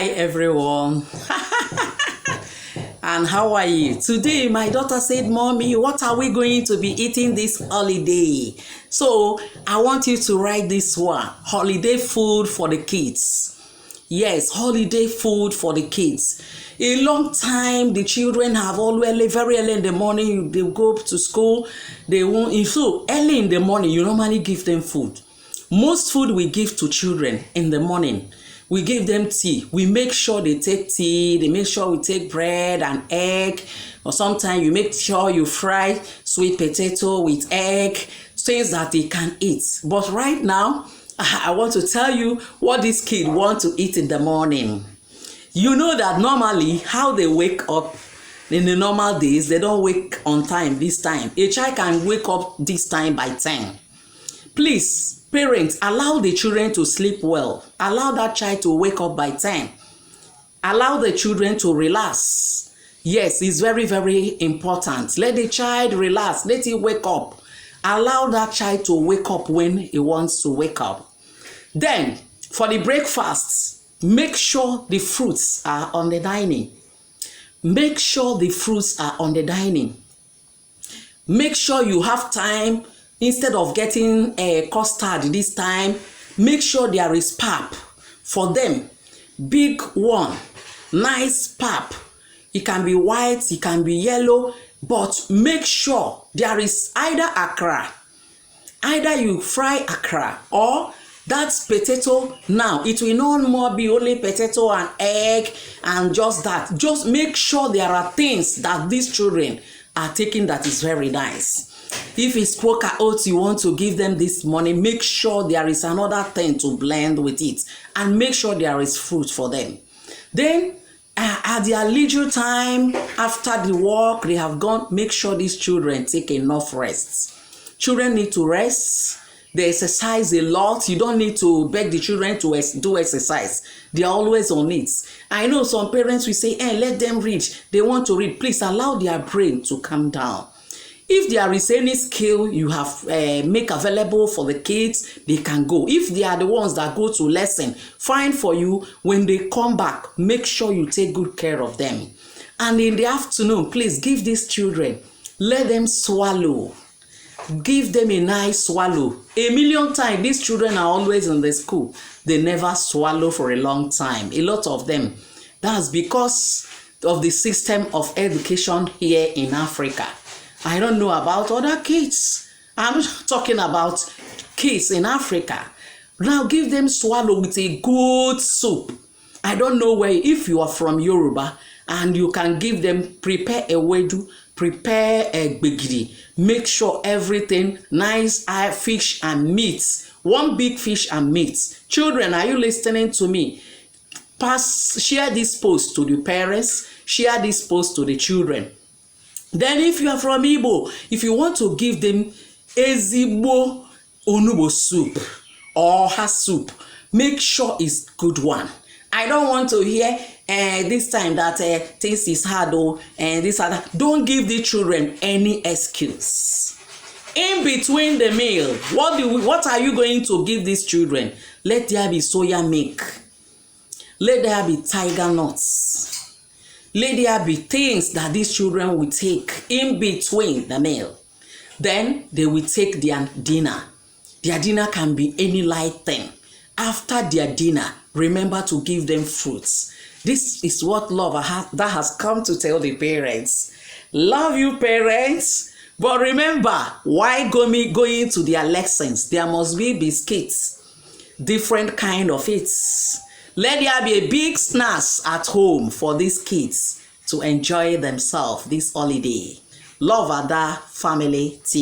Hi everyone. And how are you? Today my daughter said, "Mommy, what are we going to be eating this holiday?" So I want you to write this one: holiday food for the kids. Yes, holiday food for the kids. A long time the children have always very early in the morning they go to school. They won't. So early in the morning you normally give them food. Most food we give to children in the morning. We give them tea. We make sure they take tea. They make sure we take bread and egg. Or sometimes you make sure you fry sweet potato with egg, things that they can eat. But right now, I want to tell you what this kid want to eat in the morning. You know that normally how they wake up in the normal days, they don't wake on time this time. A child can wake up this time by 10. Please, parents, allow the children to sleep well. Allow that child to wake up by 10. Allow the children to relax. Yes, it's very, very important. Let the child relax. Let him wake up. Allow that child to wake up when he wants to wake up. Then, for the breakfast, make sure the fruits are on the dining. Make sure the fruits are on the dining. Make sure you have time. Instead of getting a custard this time, make sure there is pap for them. Big one, nice pap. It can be white, it can be yellow, but make sure there is either akra. Either you fry akra or that potato. Now, it will no more be only potato and egg and just that. Just make sure there are things that these children are taking that is very nice. If it's poker oats you want to give them this morning, make sure there is another thing to blend with it, and make sure there is fruit for them. Then at their leisure time, after the work they have gone, make sure these children take enough rest. Children need to rest. They exercise a lot. You don't need to beg the children to do exercise. They are always on it. I know some parents will say, let them read. They want to read. Please allow their brain to calm down. If there is any skill you have make available for the kids, they can go. If they are the ones that go to lesson, fine for you. When they come back, make sure you take good care of them. And in the afternoon, please give these children, let them swallow. Give them a nice swallow. A million times, these children are always in the school. They never swallow for a long time. A lot of them. That's because of the system of education here in Africa. I don't know about other kids. I'm talking about kids in Africa. Now give them swallow with a good soup. I don't know where, if you are from Yoruba, and you can give them, prepare a wedu, prepare a gbegiri. Make sure everything nice, fish and meat. One big fish and meat. Children, are you listening to me? Share this post to the parents. Share this post to the children. Then if you are from Igbo, if you want to give them ezigbo onugbo soup or her soup, make sure it's good one. I don't want to hear this time that things is hard and this other. Don't give the children any excuse. In between the meal, what are you going to give these children? Let there be soya milk. Let there be tiger nuts. Let there be things that these children will take in between the meal. Then they will take their dinner. Their dinner can be any light thing. After their dinner, remember to give them fruits. This is what love that has come to tell the parents. Love you, parents. But remember, why going to their lessons? There must be biscuits, different kind of it. Let there be a big snacks at home for these kids to enjoy themselves this holiday. Love Ada Family TV.